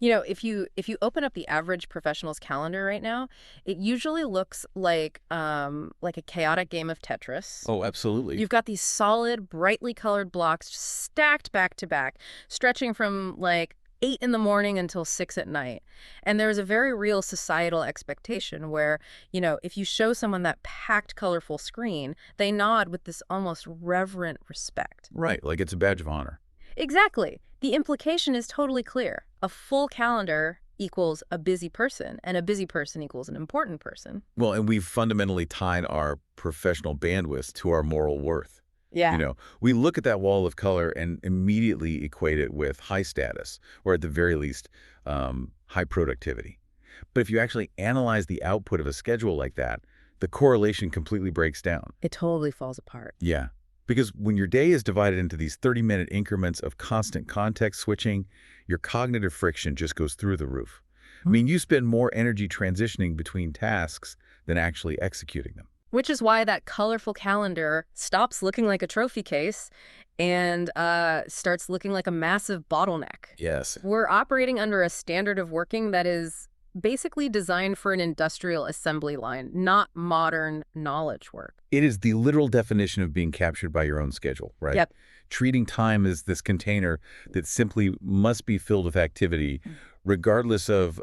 If you open up the average professional's calendar right now, it usually looks like a chaotic game of Tetris. Oh, absolutely. You've got these solid, brightly colored blocks stacked back to back, stretching from like 8 in the morning until 6 at night. And there's a very real societal expectation where, if you show someone that packed, colorful screen, they nod with this almost reverent respect. Right, like it's a badge of honor. Exactly. The implication is totally clear. A full calendar equals a busy person, and a busy person equals an important person. Well, and we've fundamentally tied our professional bandwidth to our moral worth. Yeah. We look at that wall of color and immediately equate it with high status, or at the very least, high productivity. But if you actually analyze the output of a schedule like that, the correlation completely breaks down. It totally falls apart. Yeah. Because when your day is divided into these 30-minute increments of constant context switching, your cognitive friction just goes through the roof. I mean, you spend more energy transitioning between tasks than actually executing them. Which is why that colorful calendar stops looking like a trophy case and starts looking like a massive bottleneck. Yes. We're operating under a standard of working that is basically designed for an industrial assembly line, not modern knowledge work. It is the literal definition of being captured by your own schedule, right? Yep. Treating time as this container that simply must be filled with activity, regardless of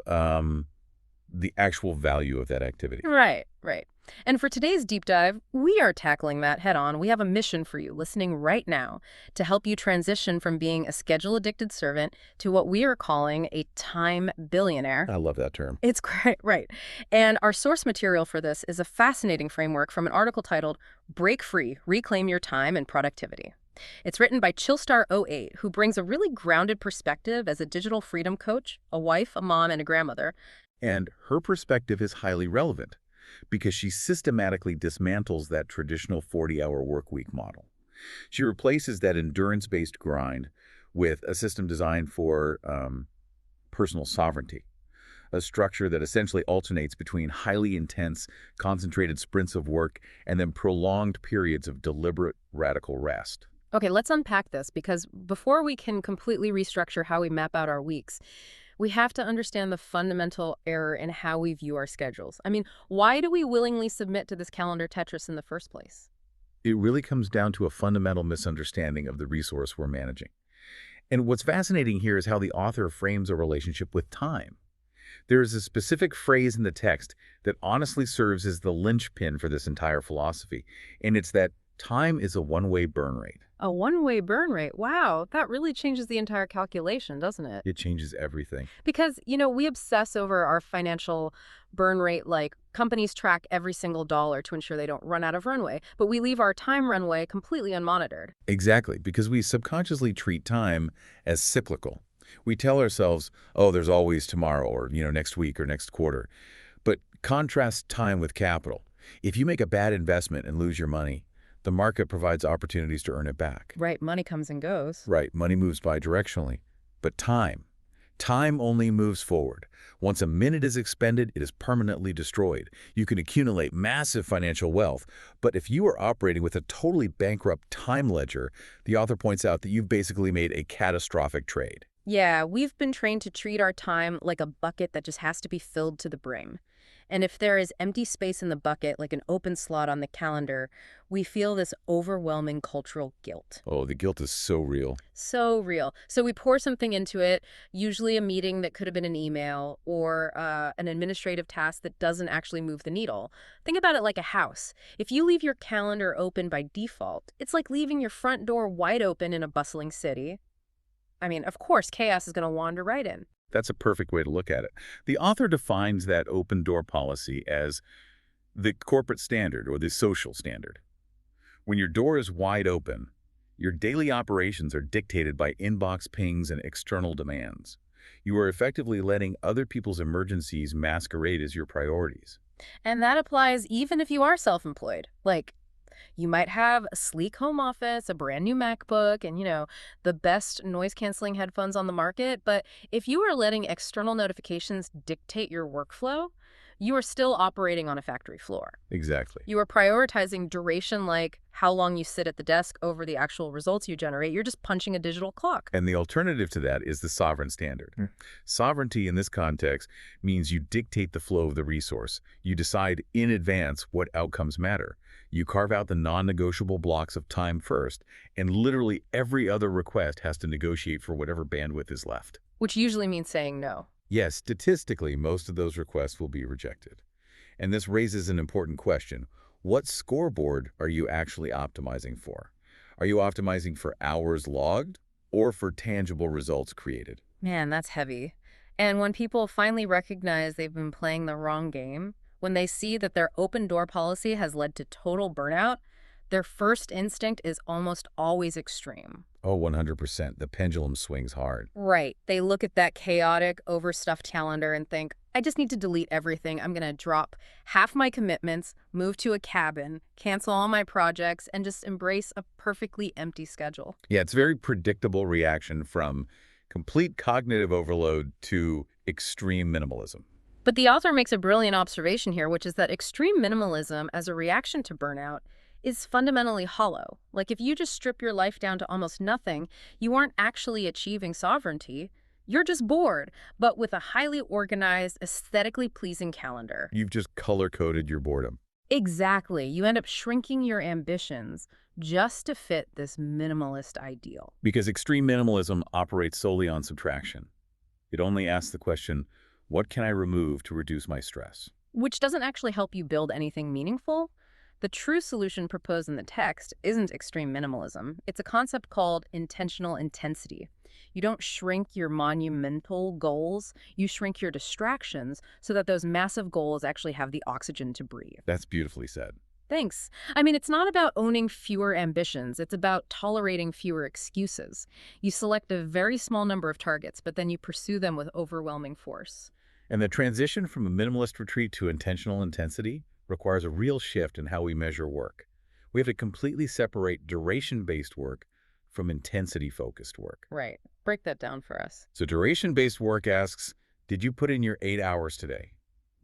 the actual value of that activity. Right, right. And for today's deep dive, we are tackling that head on. We have a mission for you listening right now to help you transition from being a schedule-addicted servant to what we are calling a time billionaire. I love that term. It's great, right. And our source material for this is a fascinating framework from an article titled Break Free, Reclaim Your Time and Productivity. It's written by Chillstar '08, who brings a really grounded perspective as a digital freedom coach, a wife, a mom, and a grandmother. And her perspective is highly relevant because she systematically dismantles that traditional 40-hour work week model. She replaces that endurance-based grind with a system designed for personal sovereignty, a structure that essentially alternates between highly intense, concentrated sprints of work and then prolonged periods of deliberate, radical rest. Okay, let's unpack this because before we can completely restructure how we map out our weeks, we have to understand the fundamental error in how we view our schedules. I mean, why do we willingly submit to this calendar Tetris in the first place? It really comes down to a fundamental misunderstanding of the resource we're managing. And what's fascinating here is how the author frames a relationship with time. There is a specific phrase in the text that honestly serves as the linchpin for this entire philosophy, and it's that time is a one-way burn rate. A one-way burn rate. Wow, that really changes the entire calculation, doesn't it? It changes everything. Because, we obsess over our financial burn rate, like companies track every single dollar to ensure they don't run out of runway, but we leave our time runway completely unmonitored. Exactly, because we subconsciously treat time as cyclical. We tell ourselves, oh, there's always tomorrow or, next week or next quarter. But contrast time with capital. If you make a bad investment and lose your money, the market provides opportunities to earn it back. Right, money comes and goes. Right, money moves bidirectionally. But time only moves forward. Once a minute is expended, it is permanently destroyed. You can accumulate massive financial wealth, but if you are operating with a totally bankrupt time ledger, the author points out that you've basically made a catastrophic trade. Yeah, we've been trained to treat our time like a bucket that just has to be filled to the brim. And if there is empty space in the bucket, like an open slot on the calendar, we feel this overwhelming cultural guilt. Oh, the guilt is so real. So real. So we pour something into it, usually a meeting that could have been an email or an administrative task that doesn't actually move the needle. Think about it like a house. If you leave your calendar open by default, it's like leaving your front door wide open in a bustling city. I mean, of course, chaos is going to wander right in. That's a perfect way to look at it. The author defines that open door policy as the corporate standard or the social standard. When your door is wide open, your daily operations are dictated by inbox pings and external demands. You are effectively letting other people's emergencies masquerade as your priorities. And that applies even if you are self-employed. Like, you might have a sleek home office, a brand new MacBook, and, the best noise-canceling headphones on the market. But if you are letting external notifications dictate your workflow, you are still operating on a factory floor. Exactly. You are prioritizing duration like how long you sit at the desk over the actual results you generate. You're just punching a digital clock. And the alternative to that is the sovereign standard. Sovereignty in this context means you dictate the flow of the resource. You decide in advance what outcomes matter. You carve out the non-negotiable blocks of time first, and literally every other request has to negotiate for whatever bandwidth is left. Which usually means saying no. Yes, statistically, most of those requests will be rejected. And this raises an important question. What scoreboard are you actually optimizing for? Are you optimizing for hours logged or for tangible results created? Man, that's heavy. And when people finally recognize they've been playing the wrong game, when they see that their open door policy has led to total burnout, their first instinct is almost always extreme. Oh, 100%. The pendulum swings hard. Right. They look at that chaotic, overstuffed calendar and think, I just need to delete everything. I'm going to drop half my commitments, move to a cabin, cancel all my projects, and just embrace a perfectly empty schedule. Yeah, it's a very predictable reaction from complete cognitive overload to extreme minimalism. But the author makes a brilliant observation here, which is that extreme minimalism as a reaction to burnout is fundamentally hollow. Like if you just strip your life down to almost nothing, you aren't actually achieving sovereignty. You're just bored, but with a highly organized, aesthetically pleasing calendar. You've just color-coded your boredom. Exactly. You end up shrinking your ambitions just to fit this minimalist ideal. Because extreme minimalism operates solely on subtraction. It only asks the question, what can I remove to reduce my stress? Which doesn't actually help you build anything meaningful. The true solution proposed in the text isn't extreme minimalism. It's a concept called intentional intensity. You don't shrink your monumental goals, you shrink your distractions so that those massive goals actually have the oxygen to breathe. That's beautifully said. Thanks. I mean, it's not about owning fewer ambitions. It's about tolerating fewer excuses. You select a very small number of targets, but then you pursue them with overwhelming force. And the transition from a minimalist retreat to intentional intensity requires a real shift in how we measure work. We have to completely separate duration-based work from intensity-focused work. Right. Break that down for us. So duration-based work asks, did you put in your 8 hours today?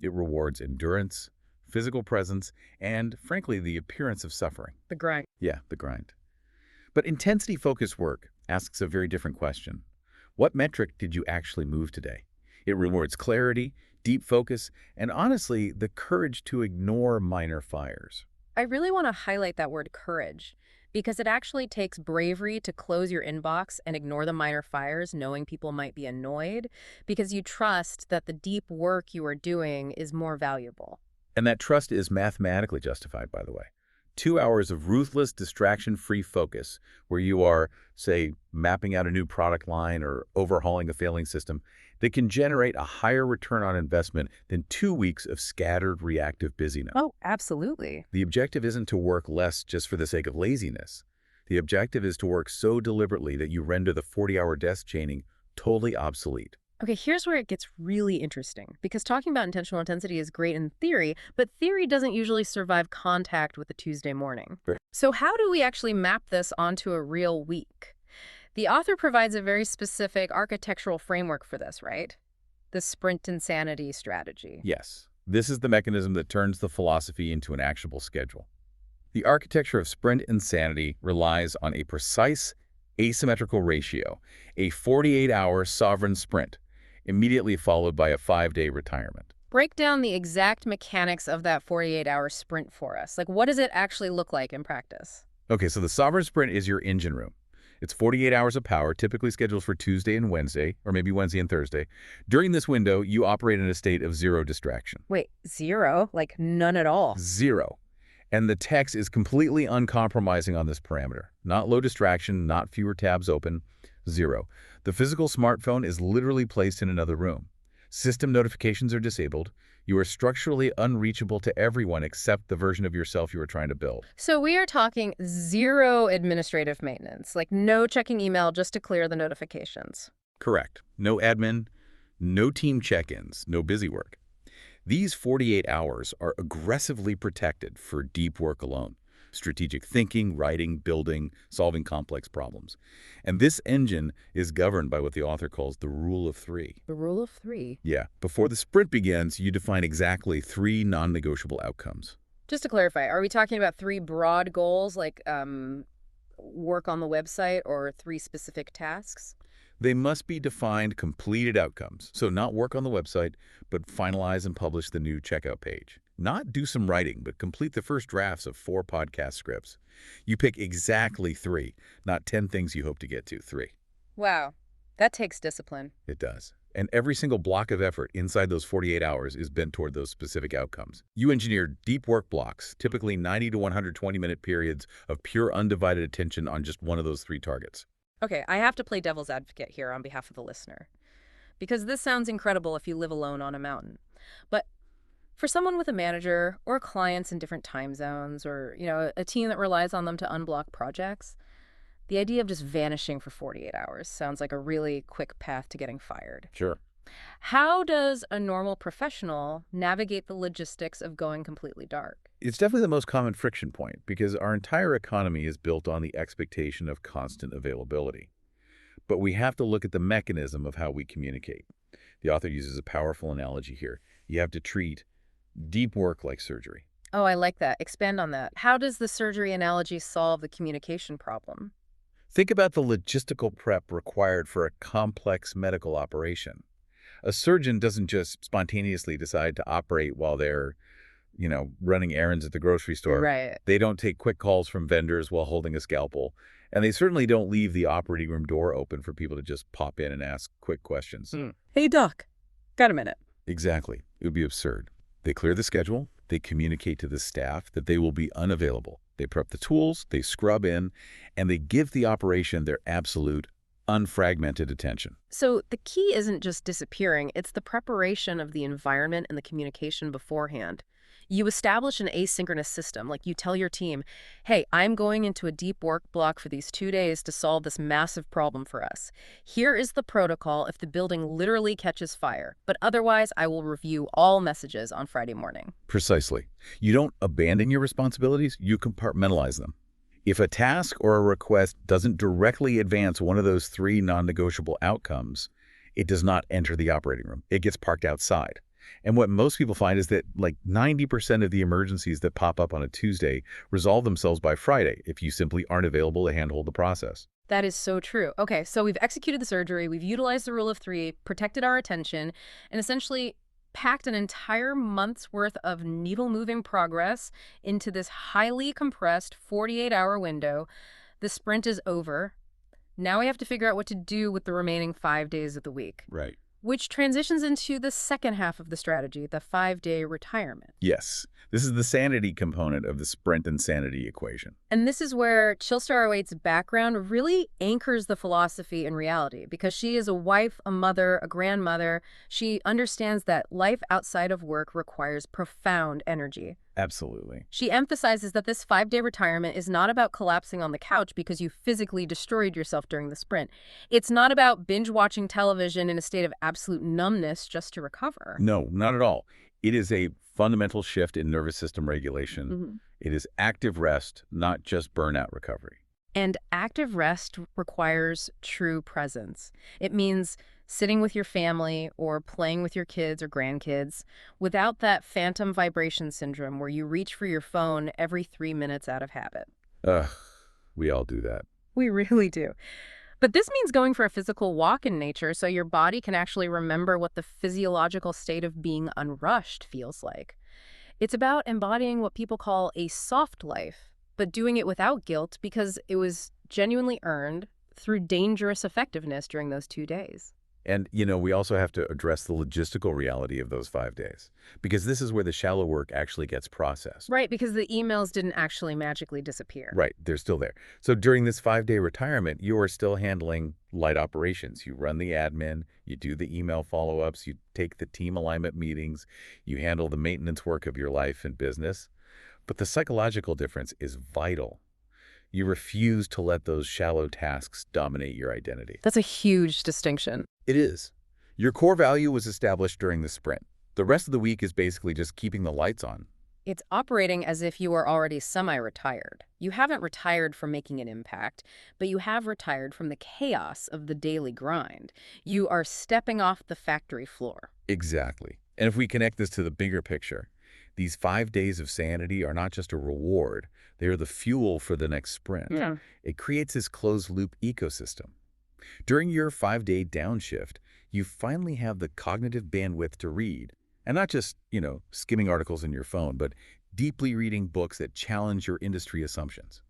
It rewards endurance, physical presence, and, frankly, the appearance of suffering. The grind. Yeah, the grind. But intensity-focused work asks a very different question. What metric did you actually move today? It rewards clarity, deep focus, and honestly, the courage to ignore minor fires. I really want to highlight that word courage, because it actually takes bravery to close your inbox and ignore the minor fires, knowing people might be annoyed, because you trust that the deep work you are doing is more valuable. And that trust is mathematically justified, by the way. 2 hours of ruthless, distraction-free focus, where you are, say, mapping out a new product line or overhauling a failing system, that can generate a higher return on investment than 2 weeks of scattered reactive busyness. Oh, absolutely. The objective isn't to work less just for the sake of laziness. The objective is to work so deliberately that you render the 40-hour desk chaining totally obsolete. Okay, here's where it gets really interesting, because talking about intentional intensity is great in theory, but theory doesn't usually survive contact with a Tuesday morning. Right. So how do we actually map this onto a real week? The author provides a very specific architectural framework for this, right? The sprint insanity strategy. Yes, this is the mechanism that turns the philosophy into an actionable schedule. The architecture of sprint insanity relies on a precise asymmetrical ratio, a 48-hour sovereign sprint, immediately followed by a 5-day retirement. Break down the exact mechanics of that 48-hour sprint for us. Like, what does it actually look like in practice? Okay, so the sovereign sprint is your engine room. It's 48 hours of power, typically scheduled for Tuesday and Wednesday, or maybe Wednesday and Thursday. During this window, you operate in a state of zero distraction. Wait, zero? Like none at all? Zero. And the text is completely uncompromising on this parameter. Not low distraction, not fewer tabs open, zero. The physical smartphone is literally placed in another room. System notifications are disabled. You are structurally unreachable to everyone except the version of yourself you are trying to build. So we are talking zero administrative maintenance, like no checking email just to clear the notifications. Correct. No admin, no team check-ins, no busy work. These 48 hours are aggressively protected for deep work alone. strategic thinking, writing, building, solving complex problems. And this engine is governed by what the author calls the rule of three. The rule of three. Yeah, before the sprint begins, you define exactly 3 non-negotiable outcomes. Just to clarify, are we talking about 3 broad goals like work on the website or 3 specific tasks? They must be defined completed outcomes. So not work on the website, but finalize and publish the new checkout page. Not do some writing, but complete the first drafts of 4 podcast scripts. You pick exactly 3, not 10 things you hope to get to, 3. Wow, that takes discipline. It does. And every single block of effort inside those 48 hours is bent toward those specific outcomes. You engineer deep work blocks, typically 90 to 120-minute periods of pure undivided attention on just one of those 3 targets. Okay, I have to play devil's advocate here on behalf of the listener, because this sounds incredible if you live alone on a mountain. But for someone with a manager or clients in different time zones or, a team that relies on them to unblock projects, the idea of just vanishing for 48 hours sounds like a really quick path to getting fired. Sure. How does a normal professional navigate the logistics of going completely dark? It's definitely the most common friction point because our entire economy is built on the expectation of constant availability. But we have to look at the mechanism of how we communicate. The author uses a powerful analogy here. You have to treat deep work like surgery. Oh, I like that. Expand on that. How does the surgery analogy solve the communication problem? Think about the logistical prep required for a complex medical operation. A surgeon doesn't just spontaneously decide to operate while they're running errands at the grocery store. Right. They don't take quick calls from vendors while holding a scalpel. And they certainly don't leave the operating room door open for people to just pop in and ask quick questions. Hey, Doc. Got a minute? Exactly. It would be absurd. They clear the schedule. They communicate to the staff that they will be unavailable. They prep the tools, they scrub in, and they give the operation their absolute, unfragmented attention. So the key isn't just disappearing, it's the preparation of the environment and the communication beforehand. You establish an asynchronous system, like you tell your team, hey, I'm going into a deep work block for these 2 days to solve this massive problem for us. Here is the protocol if the building literally catches fire, but otherwise I will review all messages on Friday morning. Precisely. You don't abandon your responsibilities, you compartmentalize them. If a task or a request doesn't directly advance one of those 3 non-negotiable outcomes, it does not enter the operating room. It gets parked outside. And what most people find is that like 90% of the emergencies that pop up on a Tuesday resolve themselves by Friday if you simply aren't available to handhold the process. That is so true. Okay, so we've executed the surgery, we've utilized the rule of 3, protected our attention, and essentially packed an entire month's worth of needle-moving progress into this highly compressed 48-hour window. The sprint is over. Now we have to figure out what to do with the remaining 5 days of the week. Right. Which transitions into the second half of the strategy, the 5-day retirement. Yes. This is the sanity component of the sprint and sanity equation. And this is where Chillstar 08's background really anchors the philosophy in reality, because she is a wife, a mother, a grandmother. She understands that life outside of work requires profound energy. Absolutely. She emphasizes that this 5-day retirement is not about collapsing on the couch because you physically destroyed yourself during the sprint. It's not about binge-watching television in a state of absolute numbness just to recover. No, not at all. It is a fundamental shift in nervous system regulation. It is active rest, not just burnout recovery. And active rest requires true presence. It means sitting with your family or playing with your kids or grandkids without that phantom vibration syndrome where you reach for your phone every 3 minutes out of habit. Ugh, we all do that. We really do. But this means going for a physical walk in nature so your body can actually remember what the physiological state of being unrushed feels like. It's about embodying what people call a soft life, but doing it without guilt because it was genuinely earned through dangerous effectiveness during those 2 days. And, we also have to address the logistical reality of those 5 days, because this is where the shallow work actually gets processed. Right, because the emails didn't actually magically disappear. Right, they're still there. So during this 5-day retirement, you are still handling light operations. You run the admin, you do the email follow-ups, you take the team alignment meetings, you handle the maintenance work of your life and business. But the psychological difference is vital. You refuse to let those shallow tasks dominate your identity. That's a huge distinction. It is. Your core value was established during the sprint. The rest of the week is basically just keeping the lights on. It's operating as if you are already semi-retired. You haven't retired from making an impact, but you have retired from the chaos of the daily grind. You are stepping off the factory floor. Exactly. And if we connect this to the bigger picture, these 5 days of sanity are not just a reward, they are the fuel for the next sprint. Yeah. It creates this closed-loop ecosystem. During your 5-day downshift, you finally have the cognitive bandwidth to read, and not just, skimming articles in your phone, but deeply reading books that challenge your industry assumptions.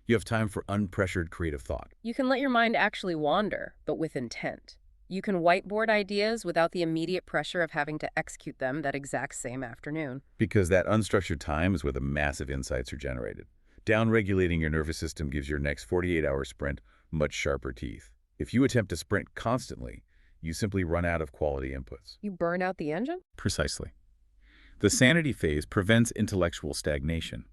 You have time for unpressured creative thought. You can let your mind actually wander, but with intent. You can whiteboard ideas without the immediate pressure of having to execute them that exact same afternoon. Because that unstructured time is where the massive insights are generated. Downregulating your nervous system gives your next 48-hour sprint much sharper teeth. If you attempt to sprint constantly, you simply run out of quality inputs. You burn out the engine? Precisely. The sanity phase prevents intellectual stagnation.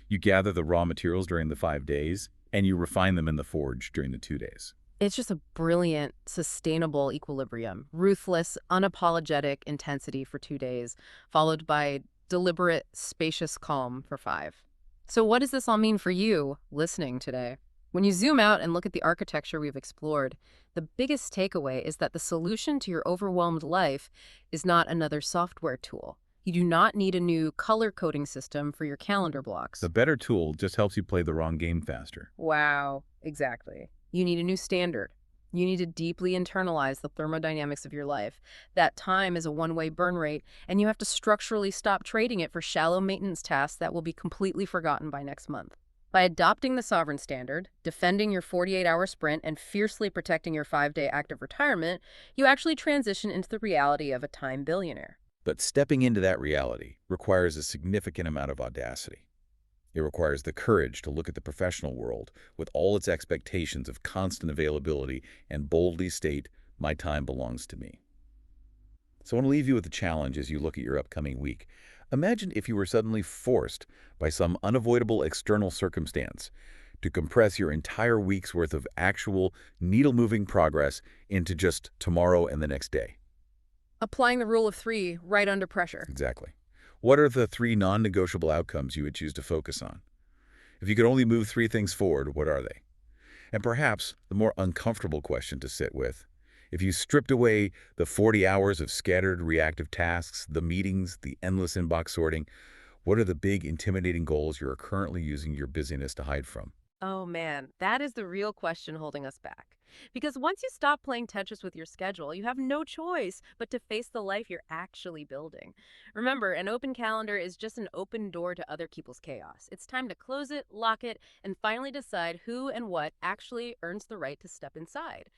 You gather the raw materials during the 5 days, and you refine them in the forge during the 2 days. It's just a brilliant, sustainable equilibrium. Ruthless, unapologetic intensity for 2 days, followed by deliberate, spacious calm for 5. So what does this all mean for you listening today? When you zoom out and look at the architecture we've explored, the biggest takeaway is that the solution to your overwhelmed life is not another software tool. You do not need a new color coding system for your calendar blocks. The better tool just helps you play the wrong game faster. Wow, exactly. You need a new standard. You need to deeply internalize the thermodynamics of your life. That time is a one-way burn rate, and you have to structurally stop trading it for shallow maintenance tasks that will be completely forgotten by next month. By adopting the sovereign standard, defending your 48-hour sprint, and fiercely protecting your 5-day active retirement, you actually transition into the reality of a time billionaire. But stepping into that reality requires a significant amount of audacity. It requires the courage to look at the professional world with all its expectations of constant availability and boldly state, "My time belongs to me." So I want to leave you with a challenge as you look at your upcoming week. Imagine if you were suddenly forced by some unavoidable external circumstance to compress your entire week's worth of actual needle-moving progress into just tomorrow and the next day. Applying the rule of 3 right under pressure. Exactly. What are the 3 non-negotiable outcomes you would choose to focus on? If you could only move 3 things forward, what are they? And perhaps the more uncomfortable question to sit with, if you stripped away the 40 hours of scattered reactive tasks, the meetings, the endless inbox sorting, what are the big intimidating goals you are currently using your busyness to hide from? Oh man, that is the real question holding us back. Because once you stop playing Tetris with your schedule, you have no choice but to face the life you're actually building. Remember, an open calendar is just an open door to other people's chaos. It's time to close it, lock it, and finally decide who and what actually earns the right to step inside.